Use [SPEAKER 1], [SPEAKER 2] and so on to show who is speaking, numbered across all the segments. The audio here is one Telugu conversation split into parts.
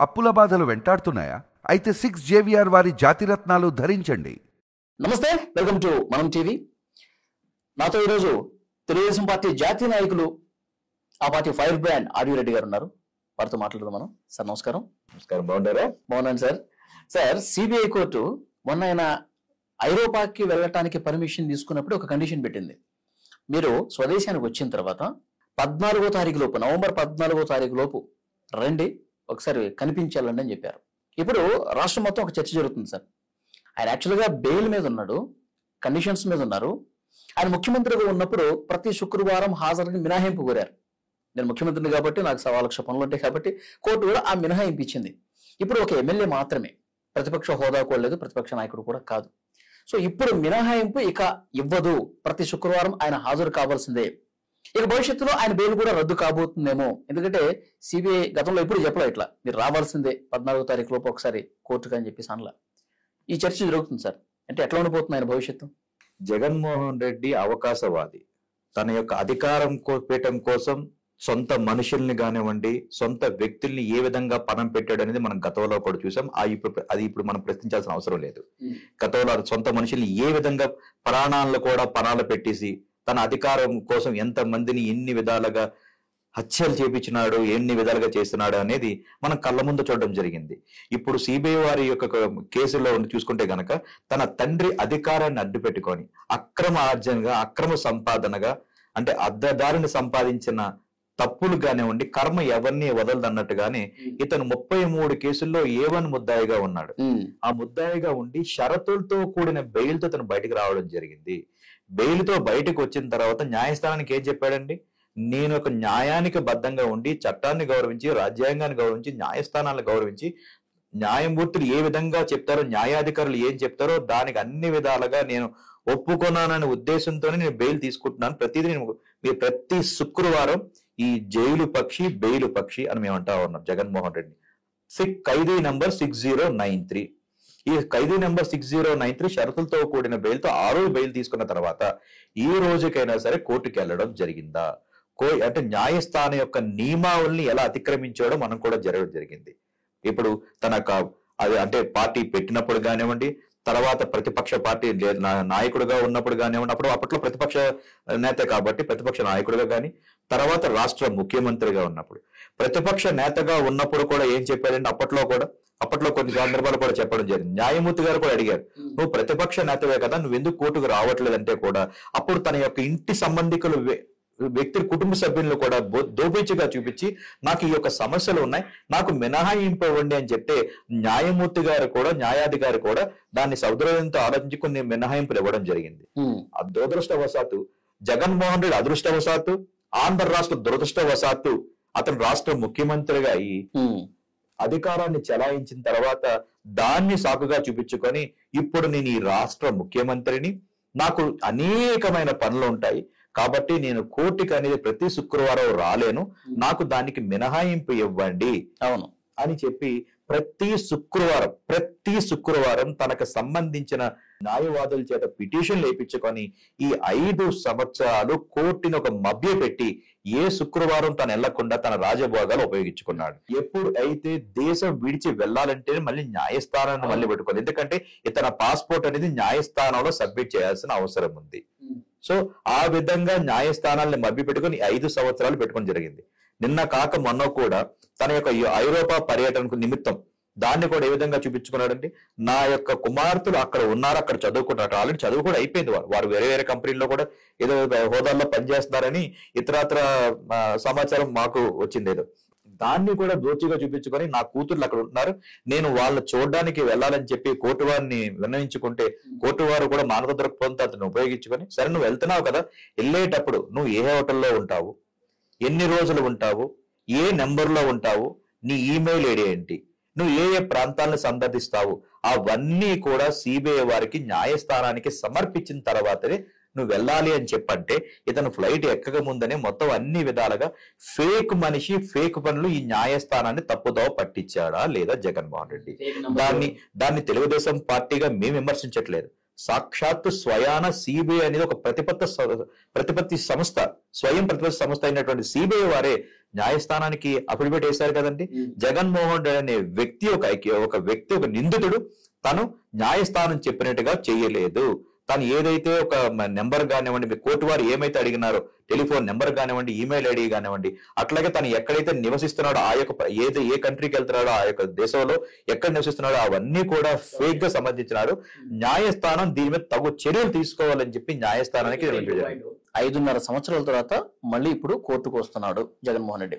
[SPEAKER 1] అప్పుల బాధలు వెంటాడుతున్నాయా? అయితే 6JVR వారి జాతిరత్నాలు ధరించండి.
[SPEAKER 2] నమస్తే, వెల్కమ్ టు మనం టీవీ. నాతో ఈరోజు తెలుగుదేశం పార్టీ జాతీయ నాయకులు, ఆ పార్టీ ఫైర్ బ్రాండ్ ఆర్యు రెడ్డి గారు ఉన్నారు. వారితో మాట్లాడదాం మనం. సార్ నమస్కారం.
[SPEAKER 3] నమస్కారం. బాగుంటారా?
[SPEAKER 2] బాగున్నాను సార్. సార్, సిబిఐ కోర్టు మొన్న ఆయన ఐరోపాకి వెళ్ళటానికి పర్మిషన్ తీసుకున్నప్పుడు ఒక కండిషన్ పెట్టింది. మీరు స్వదేశానికి వచ్చిన తర్వాత 14వ తారీఖు లోపు, నవంబర్ 14వ తారీఖు లోపు రండి, ఒకసారి కనిపించాలండి అని చెప్పారు. ఇప్పుడు రాష్ట్రం మొత్తం ఒక చర్చ జరుగుతుంది సార్. ఆయన యాక్చువల్గా బెయిల్ మీద ఉన్నాడు, కండిషన్స్ మీద ఉన్నారు. ఆయన ముఖ్యమంత్రిగా ఉన్నప్పుడు ప్రతి శుక్రవారం హాజరుని మినహాయింపు కోరారు. నేను ముఖ్యమంత్రిని కాబట్టి నాకు 1,00,000 పనులు ఉంటాయి కాబట్టి కోర్టు కూడా ఆ మినహాయింపు ఇచ్చింది. ఇప్పుడు ఒక ఎమ్మెల్యే మాత్రమే, ప్రతిపక్ష హోదా కూడా లేదు, ప్రతిపక్ష నాయకుడు కూడా కాదు. సో ఇప్పుడు మినహాయింపు ఇక ఇవ్వదు, ప్రతి శుక్రవారం ఆయన హాజరు కావాల్సిందే. ఇక భవిష్యత్తులో ఆయన బెయిల్ కూడా రద్దు కాబోతుందేమో. ఎందుకంటే సిబిఐ గతంలో ఎప్పుడు చెప్పలే ఇట్లా మీరు రావాల్సిందే 14వ తారీఖు లోపు ఒకసారి కోర్టుకు అని చెప్పేసి అనలా. ఈ చర్చ జరుగుతుంది సార్. అంటే ఎట్లా ఉండిపోతుంది ఆయన భవిష్యత్తు?
[SPEAKER 3] జగన్మోహన్ రెడ్డి అవకాశవాది. తన యొక్క అధికారం పీఠం కోసం సొంత మనుషుల్ని కానివ్వండి, సొంత వ్యక్తుల్ని ఏ విధంగా పణం పెట్టాడు అనేది మనం గతంలో కూడా చూసాం. అది ఇప్పుడు మనం ప్రశ్నించాల్సిన అవసరం లేదు. గతంలో సొంత మనుషుల్ని ఏ విధంగా ప్రాణాలను కూడా పణాలు పెట్టేసి తన అధికారం కోసం ఎంత మందిని ఎన్ని విధాలుగా హత్యలు చేపించినాడు, ఎన్ని విధాలుగా చేస్తున్నాడు అనేది మనం కళ్ళ ముందు చూడడం జరిగింది. ఇప్పుడు సిబిఐ వారి యొక్క కేసులో చూసుకుంటే గనక తన తండ్రి అధికారాన్ని అడ్డు పెట్టుకొని అక్రమ ఆర్జనగా, అక్రమ సంపాదనగా, అంటే అద్దదారిని సంపాదించిన తప్పులు కానివ్వండి, కర్మ ఎవరిని వదలదన్నట్టుగానే ఇతను 33 కేసుల్లో A1 ముద్దాయిగా ఉన్నాడు. ఆ ముద్దాయిగా ఉండి షరతులతో కూడిన బెయిల్తో తను బయటకు రావడం జరిగింది. బెయిల్తో బయటకు వచ్చిన తర్వాత న్యాయస్థానానికి ఏం చెప్పాడండి? నేను ఒక న్యాయానికి బద్ధంగా ఉండి, చట్టాన్ని గౌరవించి, రాజ్యాంగాన్ని గౌరవించి, న్యాయస్థానాలను గౌరవించి, న్యాయమూర్తులు ఏ విధంగా చెప్తారో, న్యాయాధికారులు ఏం చెప్తారో దానికి అన్ని విధాలుగా నేను ఒప్పుకున్నాననే ఉద్దేశంతోనే నేను బెయిల్ తీసుకుంటున్నాను. మీరు ప్రతి శుక్రవారం ఈ జైలు పక్షి, బెయిలు పక్షి అని మేము అంటా ఉన్నాం జగన్మోహన్ రెడ్డి. ఖైదీ నంబర్ 6093. ఈ ఖైదీ నెంబర్ 6093 షరతులతో కూడిన బెయిల్తో ఆ రోజు బెయిల్ తీసుకున్న తర్వాత ఈ రోజుకైనా సరే కోర్టుకి వెళ్ళడం జరిగిందా? అంటే న్యాయస్థానం యొక్క నియమావళిని ఎలా అతిక్రమించాడో మనం కూడా జరగడం జరిగింది. ఇప్పుడు తన అది అంటే పార్టీ పెట్టినప్పుడు కానివ్వండి, తర్వాత ప్రతిపక్ష పార్టీ నాయకుడిగా ఉన్నప్పుడు కానివ్వండి, అప్పట్లో ప్రతిపక్ష నేత కాబట్టి ప్రతిపక్ష నాయకుడిగా కానీ, తర్వాత రాష్ట్ర ముఖ్యమంత్రిగా ఉన్నప్పుడు, ప్రతిపక్ష నేతగా ఉన్నప్పుడు కూడా ఏం చెప్పాడంటే అప్పట్లో కొన్ని సందర్భాలు కూడా చెప్పడం జరిగింది. న్యాయమూర్తి గారు కూడా అడిగారు, నువ్వు ప్రతిపక్ష నేతవే కదా, నువ్వు ఎందుకు కోర్టుకు రావట్లేదంటే కూడా అప్పుడు తన యొక్క ఇంటి సంబంధికులు, వ్యక్తి కుటుంబ సభ్యులను కూడా దోపిచ్చిగా చూపించి నాకు ఈ యొక్క సమస్యలు ఉన్నాయి, నాకు మినహాయింపు ఇవ్వండి అని చెప్తే న్యాయాధికారి కూడా దాన్ని సౌదర్యంతో ఆలోచించి కొన్ని మినహాయింపులు ఇవ్వడం జరిగింది. దురదృష్టవశాత్తు జగన్మోహన్ రెడ్డి అదృష్టవశాత్తు, ఆంధ్ర రాష్ట్ర దురదృష్టవశాత్తు అతను రాష్ట్ర ముఖ్యమంత్రిగా అయ్యి అధికారాన్ని చెలాయించిన తర్వాత దాన్ని సాకుగా చూపించుకొని ఇప్పుడు నేను ఈ రాష్ట్ర ముఖ్యమంత్రిని, నాకు అనేకమైన పనులు ఉంటాయి కాబట్టి నేను కోర్టుకి అనేది ప్రతి శుక్రవారం రాలేను, నాకు దానికి మినహాయింపు ఇవ్వండి
[SPEAKER 2] అవును
[SPEAKER 3] అని చెప్పి ప్రతి శుక్రవారం తనకు సంబంధించిన న్యాయవాదుల చేత పిటిషన్లు వేయించుకొని ఈ 5 సంవత్సరాలు కోర్టుని ఒక మభ్య పెట్టి ఏ శుక్రవారం తను వెళ్లకుండా తన రాజభోగాలు ఉపయోగించుకున్నాడు. ఎప్పుడు అయితే దేశం విడిచి వెళ్లాలంటే మళ్ళీ న్యాయస్థానాన్ని మళ్ళీ పెట్టుకోవాలి. ఎందుకంటే ఇతన పాస్పోర్ట్ అనేది న్యాయస్థానంలో సబ్మిట్ చేయాల్సిన అవసరం ఉంది. సో ఆ విధంగా న్యాయస్థానాన్ని మభ్య పెట్టుకుని 5 సంవత్సరాలు పెట్టుకొని జరిగింది. నిన్న కాక మొన్న కూడా తన యొక్క ఐరోపా పర్యటనకు నిమిత్తం దాన్ని కూడా ఏ విధంగా చూపించుకున్నాడండి? నా యొక్క కుమార్తెలు అక్కడ ఉన్నారు, అక్కడ చదువుకుంటారు, ఆల్రెడీ చదువు కూడా అయిపోయింది, వారు వేరే వేరే కంపెనీల్లో కూడా ఏదో హోదాల్లో పనిచేస్తున్నారని ఇతరత్ర సమాచారం మాకు వచ్చింది. ఏదో దాన్ని కూడా దోచిగా చూపించుకొని నా కూతుర్లు అక్కడ ఉంటున్నారు, నేను వాళ్ళని చూడడానికి వెళ్ళాలని చెప్పి కోర్టు వారిని విన్నవించుకుంటే కోర్టు వారు కూడా మానవ దృక్పథంతో అతను ఉపయోగించుకొని, సరే నువ్వు వెళ్తున్నావు కదా, వెళ్ళేటప్పుడు నువ్వు ఏ హోటల్లో ఉంటావు, ఎన్ని రోజులు ఉంటావు, ఏ నెంబర్లో ఉంటావు, నీ ఈమెయిల్ ఐడి ఏంటి, నువ్వు ఏ ప్రాంతాలను సందర్శిస్తావు, అవన్నీ కూడా సిబిఐ వారికి న్యాయస్థానానికి సమర్పించిన తర్వాతనే నువ్వు వెళ్ళాలి అని చెప్పంటే ఇతను ఫ్లైట్ ఎక్కక ముందనే మొత్తం అన్ని విధాలుగా ఫేక్ మనిషి, ఫేక్ పనులు ఈ న్యాయస్థానాన్ని తప్పుదోవ పట్టించాడా లేదా జగన్మోహన్ రెడ్డి? దాన్ని తెలుగుదేశం పార్టీగా మేము విమర్శించట్లేదు. సాక్షాత్తు స్వయాన సిబిఐ అనేది ఒక ప్రతిపత్తి సంస్థ, స్వయం ప్రతిపత్తి సంస్థ అయినటువంటి సిబిఐ వారే న్యాయస్థానానికి అఫిడవిట్ వేశారు కదండి. జగన్మోహన్ రెడ్డి అనే వ్యక్తి ఒక నిందితుడు తను న్యాయస్థానం చెప్పినట్టుగా చేయలేదు. తను ఏదైతే ఒక నెంబర్ కానివ్వండి, మీ కోర్టు వారు ఏమైతే అడిగినారో టెలిఫోన్ నెంబర్ కానివ్వండి, ఈమెయిల్ ఐడి కానివ్వండి, అట్లాగే తను ఎక్కడైతే నివసిస్తున్నాడో ఆ యొక్క ఏ కంట్రీకి వెళ్తున్నాడో ఆ యొక్క దేశంలో ఎక్కడ నివసిస్తున్నాడో అవన్నీ కూడా ఫేక్ గా సమర్థించినారు. న్యాయస్థానం దీని మీద తగు చర్యలు తీసుకోవాలని చెప్పి న్యాయస్థానానికి
[SPEAKER 2] 5.5 సంవత్సరాల తర్వాత మళ్ళీ ఇప్పుడు కోర్టుకు వస్తున్నాడు జగన్మోహన్ రెడ్డి.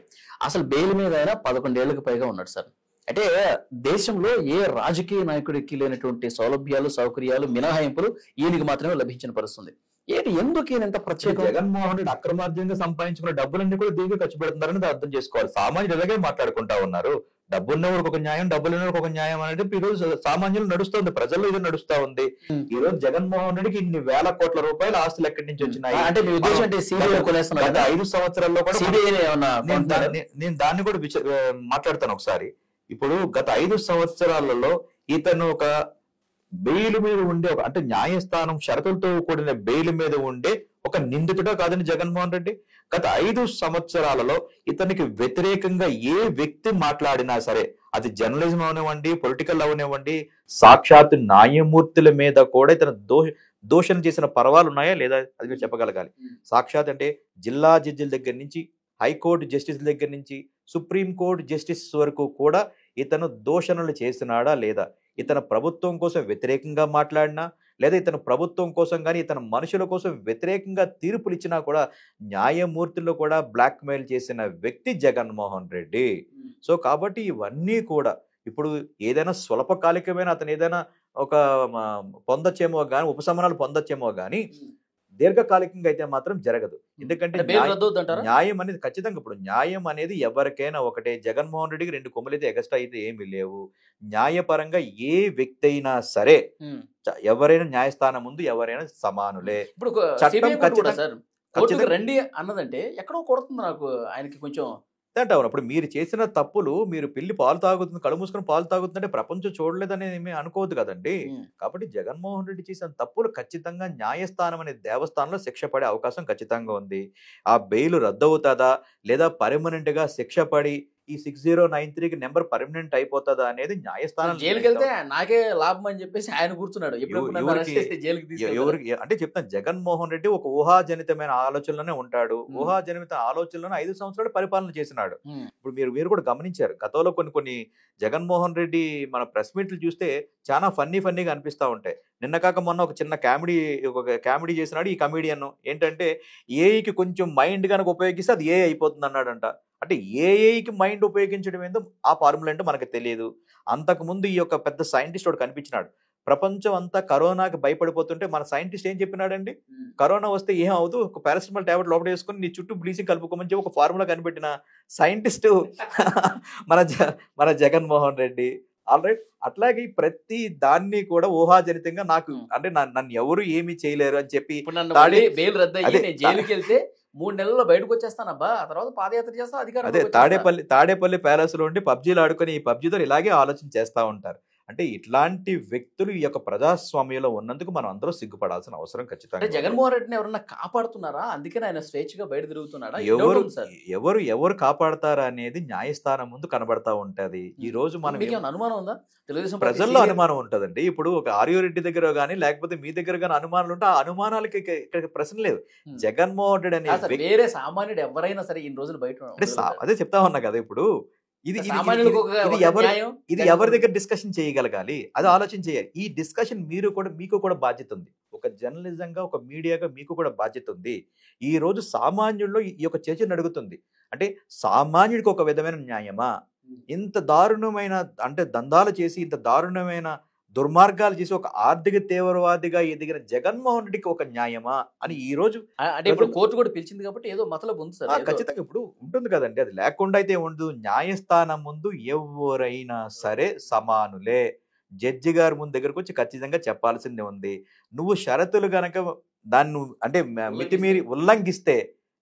[SPEAKER 2] అసలు బెయిల్ మీద అయినా 11 ఏళ్లకు పైగా ఉన్నాడు సార్. అంటే దేశంలో ఏ రాజకీయ నాయకుడికి లేనటువంటి సౌలభ్యాలు, సౌకర్యాలు, మినహాయింపులు ఈయనకి మాత్రమే లభించిన పరిస్థితుంది. ఎందుకు ఈయన ఎంత ప్రత్యేక?
[SPEAKER 3] జగన్మోహన్ రెడ్డి అక్రమార్జంగా సంపాదించుకున్న డబ్బులన్నీ కూడా దీనికి ఖర్చు పెడుతున్నారని అర్థం చేసుకోవాలి. సామాన్యులు ఇలాగే మాట్లాడుకుంటా ఉన్నారు. డబ్బున్నవాడికి ఒక న్యాయం, డబ్బులు ఉన్నవాడికి ఒక న్యాయం అనేది ఈ రోజు సామాన్యులు నడుస్తుంది, ప్రజల్లో ఇది నడుస్తా ఉంది. ఈ రోజు జగన్మోహన్ రెడ్డికి ఇన్ని వేల కోట్ల రూపాయల ఆస్తులు ఎక్కడి నుంచి వచ్చినాయి
[SPEAKER 2] అంటే మీ ఉద్దేశం అంటే
[SPEAKER 3] గత 5 సంవత్సరాల్లో కూడా నేను దాన్ని కూడా మాట్లాడతాను ఒకసారి. ఇప్పుడు గత 5 సంవత్సరాలలో ఇతను ఒక బెయిల్ మీద ఉండే అంటే న్యాయస్థానం షరతులతో కూడిన బెయిల్ మీద ఉండే ఒక నిందితుడే కాదని జగన్మోహన్ రెడ్డి. గత 5 సంవత్సరాలలో ఇతనికి వ్యతిరేకంగా ఏ వ్యక్తి మాట్లాడినా సరే, అది జర్నలిజం అవనివ్వండి, పొలిటికల్ అవనివ్వండి, సాక్షాత్ న్యాయమూర్తుల మీద కూడా ఇతను దోషణ చేసిన పర్వాలు ఉన్నాయా లేదా అది మీరు చెప్పగలగాలి. సాక్షాత్ అంటే జిల్లా జడ్జిల దగ్గర నుంచి, హైకోర్టు జస్టిస్ దగ్గర నుంచి, సుప్రీంకోర్టు జస్టిస్ వరకు కూడా ఇతను దోషణలు చేసినాడా లేదా, ఇతను ప్రభుత్వం కోసం వ్యతిరేకంగా మాట్లాడినా లేదా ఇతను ప్రభుత్వం కోసం కానీ ఇతను మనుషుల కోసం వ్యతిరేకంగా తీర్పులు ఇచ్చినా కూడా న్యాయమూర్తులు కూడా బ్లాక్మెయిల్ చేసిన వ్యక్తి జగన్మోహన్ రెడ్డి. సో కాబట్టి ఇవన్నీ కూడా ఇప్పుడు ఏదైనా స్వల్పకాలికమైన అతను ఏదైనా ఒక పొందొచ్చేమో కానీ, ఉపశమనాలు పొందొచ్చేమో కానీ దీర్ఘకాలికంగా అయితే మాత్రం జరగదు. ఎందుకంటే న్యాయం అనేది ఖచ్చితంగా, ఇప్పుడు న్యాయం అనేది ఎవరికైనా ఒకటే. జగన్మోహన్ రెడ్డికి 2 కొమ్ములు అయితే ఎగస్ట్రా అయితే ఏమీ లేవు. న్యాయపరంగా ఏ వ్యక్తి అయినా సరే, ఎవరైనా న్యాయస్థానం ముందు ఎవరైనా సమానులే.
[SPEAKER 2] ఇప్పుడు చట్టం ఖచ్చితంగా రండి అన్నదంటే ఎక్కడో కొడుతుంది నాకు ఆయనకి కొంచెం
[SPEAKER 3] అంటావు. అప్పుడు మీరు చేసిన తప్పులు, మీరు పిల్లి పాలు తాగుతుంది, కళ్ళు మూసుకొని పాలు తాగుతుందంటే ప్రపంచం చూడలేదని ఏమీ అనుకోవద్దు కదండి. కాబట్టి జగన్మోహన్ రెడ్డి చేసిన తప్పులు ఖచ్చితంగా న్యాయస్థానం అనే దేవస్థానంలో శిక్ష పడే అవకాశం ఖచ్చితంగా ఉంది. ఆ బెయిల్ రద్దు అవుతుందా లేదా పర్మనెంట్ గా శిక్ష పడి ఈ 6093కి నెంబర్ పర్మనెంట్ అయిపోతుందా అనేది న్యాయస్థానం.
[SPEAKER 2] జైలుకి వెళ్తే నాకే లాభం అని చెప్పేసి ఆయన కూర్చున్నాడు.
[SPEAKER 3] ఎవరికి అంటే చెప్తాను, జగన్మోహన్ రెడ్డి ఒక ఊహాజనితమైన ఆలోచనలోనే ఉంటాడు. ఊహాజనిత ఆలోచనలోనే 5 సంవత్సరాలు పరిపాలన చేసినాడు. ఇప్పుడు మీరు కూడా గమనించారు, గతంలో కొన్ని జగన్మోహన్ రెడ్డి మన ప్రెస్ మీట్లు చూస్తే చాలా ఫన్నీగా అనిపిస్తా ఉంటాయి. నిన్న కాక మొన్న ఒక చిన్న కామెడీ చేసినాడు ఈ కమీడియన్. ఏంటంటే ఏఐకి కొంచెం మైండ్ కనుక ఉపయోగిస్తే అది ఏఐ అయిపోతుంది అన్నాడంట. అంటే ఏఐకి మైండ్ ఉపయోగించడం ఏందో ఆ ఫార్ములా ఏంటో మనకు తెలియదు. అంతకుముందు ఈ యొక్క పెద్ద సైంటిస్ట్ వాడు కనిపించినాడు. ప్రపంచం అంతా కరోనాకి భయపడిపోతుంటే మన సైంటిస్ట్ ఏం చెప్పినాడండి, కరోనా వస్తే ఏం అవుతూ ఒక పారాసిటమాల్ టాబ్లెట్ లోపల వేసుకొని నీ చుట్టూ బ్లీచింగ్ కలుపుకోమని చెప్పి ఒక ఫార్ములా కనిపెట్టిన సైంటిస్ట్ మన జగన్మోహన్ రెడ్డి. ఆల్రైట్, అట్లాగే ప్రతి దాన్ని కూడా ఊహాజనితంగా నాకు అంటే నన్ను ఎవరు ఏమీ చేయలేరు అని చెప్పి
[SPEAKER 2] బెయిల్ రద్దు జైలుకి వెళ్తే 3 నెలల్లో బయటకు వచ్చేస్తానబ్బా, ఆ తర్వాత పాదయాత్ర చేస్తా అధికారం.
[SPEAKER 3] అదే తాడేపల్లి ప్యాలెస్ లో ఉండి పబ్జీలు ఆడుకొని ఈ పబ్జీతో ఇలాగే ఆలోచన చేస్తా ఉంటారు. అంటే ఇట్లాంటి వ్యక్తులు ఈ యొక్క ప్రజాస్వామ్యంలో ఉన్నందుకు మనం అందరూ సిగ్గుపడాల్సిన అవసరం ఖచ్చితంగా.
[SPEAKER 2] జగన్మోహన్ రెడ్డిని ఎవరన్నా కాపాడుతున్నారా? అందుకని ఆయన స్వేచ్ఛగా బయట తిరుగుతున్నాడా?
[SPEAKER 3] ఎవరు కాపాడతారా అనేది న్యాయస్థానం ముందు కనబడతా ఉంటది. ఈ రోజు మనం
[SPEAKER 2] అనుమానం ఉందా? తెలుగుదేశం
[SPEAKER 3] ప్రజల్లో అనుమానం ఉంటదండి. ఇప్పుడు ఒక ఆర్యోరెడ్డి దగ్గర గానీ లేకపోతే మీ దగ్గర గానీ అనుమానాలు ఉంటే ఆ అనుమానాలకి ఇక్కడ ప్రశ్న లేదు. జగన్మోహన్ రెడ్డి అనే
[SPEAKER 2] వేరే సామాన్యుడు ఎవరైనా సరే ఈ రోజులు బయట
[SPEAKER 3] అదే చెప్తా ఉన్నా కదా. ఇప్పుడు ఇది ఎవరి దగ్గర డిస్కషన్ చేయగలగాలి, అది ఆలోచన చేయాలి. ఈ డిస్కషన్ మీకు కూడా బాధ్యత ఉంది. ఒక జర్నలిజంగా, ఒక మీడియాగా మీకు కూడా బాధ్యత ఉంది. ఈ రోజు సామాన్యుల్లో ఈ యొక్క చర్చ నడుగుతుంది. అంటే సామాన్యుడికి ఒక విధమైన న్యాయమా, ఇంత దారుణమైన అంటే దందాలు చేసి ఇంత దారుణమైన దుర్మార్గాలు చేసి ఒక ఆర్థిక తీవ్రవాదిగా ఎదిగిన జగన్మోహన్ రెడ్డికి ఒక న్యాయమా అని ఈ రోజు
[SPEAKER 2] అంటే ఇప్పుడు కోర్టు కూడా పిలిచింది కాబట్టి ఏదో మతలబు ఉంది సార్.
[SPEAKER 3] ఖచ్చితంగా ఇప్పుడు ఉంటుంది కదండి, అది లేకుండా అయితే ఉండదు. న్యాయస్థానం ముందు ఎవరైనా సరే సమానులే. జడ్జి గారి ముందు దగ్గరకు వచ్చి ఖచ్చితంగా చెప్పాల్సిందే ఉంది. నువ్వు షరతులు గనక దాన్ని అంటే మితిమీరి ఉల్లంఘిస్తే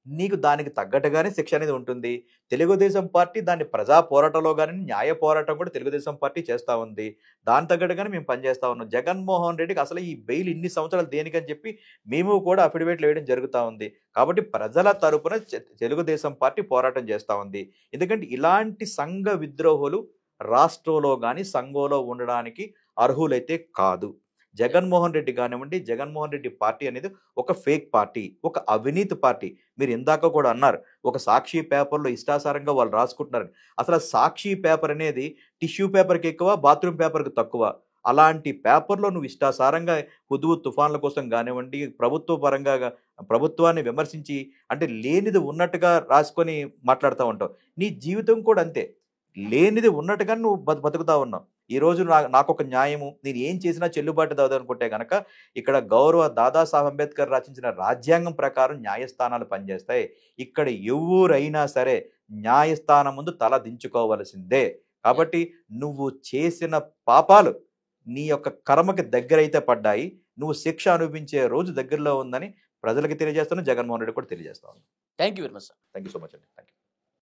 [SPEAKER 3] నీకు దానికి తగ్గట్టుగానే శిక్ష అనేది ఉంటుంది. తెలుగుదేశం పార్టీ దాన్ని ప్రజా పోరాటంలో కానీ న్యాయ పోరాటం కూడా తెలుగుదేశం పార్టీ చేస్తూ ఉంది. దాని తగ్గట్టుగానే మేము పనిచేస్తా ఉన్నాం. జగన్మోహన్ రెడ్డికి అసలు ఈ బెయిల్ ఇన్ని సంవత్సరాలు దేనికని చెప్పి మేము కూడా అఫిడవిట్లు వేయడం జరుగుతూ ఉంది. కాబట్టి ప్రజల తరపున తెలుగుదేశం పార్టీ పోరాటం చేస్తూ ఉంది. ఎందుకంటే ఇలాంటి సంఘ విద్రోహులు రాష్ట్రంలో కానీ సంఘంలో ఉండడానికి అర్హులైతే కాదు. జగన్మోహన్ రెడ్డి కానివ్వండి, జగన్మోహన్ రెడ్డి పార్టీ అనేది ఒక ఫేక్ పార్టీ, ఒక అవినీతి పార్టీ. మీరు ఇందాక కూడా అన్నారు, ఒక సాక్షి పేపర్లో ఇష్టాసారంగా వాళ్ళు రాసుకుంటున్నారని. అసలు సాక్షి పేపర్ అనేది టిష్యూ పేపర్కి ఎక్కువ, బాత్రూమ్ పేపర్కి తక్కువ. అలాంటి పేపర్లో నువ్వు ఇష్టాసారంగా హుదూ తుఫాన్ల కోసం కానివ్వండి, ప్రభుత్వ పరంగా ప్రభుత్వాన్ని విమర్శించి అంటే లేనిది ఉన్నట్టుగా రాసుకొని మాట్లాడుతూ ఉంటావు. నీ జీవితం కూడా అంతే, లేనిది ఉన్నట్టుగా నువ్వు బతుకుతా ఉన్నావు. ఈరోజు నాకొక న్యాయము, నేను ఏం చేసినా చెల్లుబాటు దాదు అనుకుంటే కనుక ఇక్కడ గౌరవ దాదాసాహెబ్ అంబేద్కర్ రచించిన రాజ్యాంగం ప్రకారం న్యాయస్థానాలు పనిచేస్తాయి. ఇక్కడ ఎవరైనా సరే న్యాయస్థానం ముందు తల దించుకోవలసిందే. కాబట్టి నువ్వు చేసిన పాపాలు నీ యొక్క కర్మకి దగ్గరైతే పడ్డాయి, నువ్వు శిక్ష అనుభవించే రోజు దగ్గరలో ఉందని ప్రజలకు తెలియజేస్తాను, జగన్మోహన్ రెడ్డి కూడా తెలియజేస్తాను.
[SPEAKER 2] Thank you very much sir.
[SPEAKER 3] Thank you so much అండి. Thank you.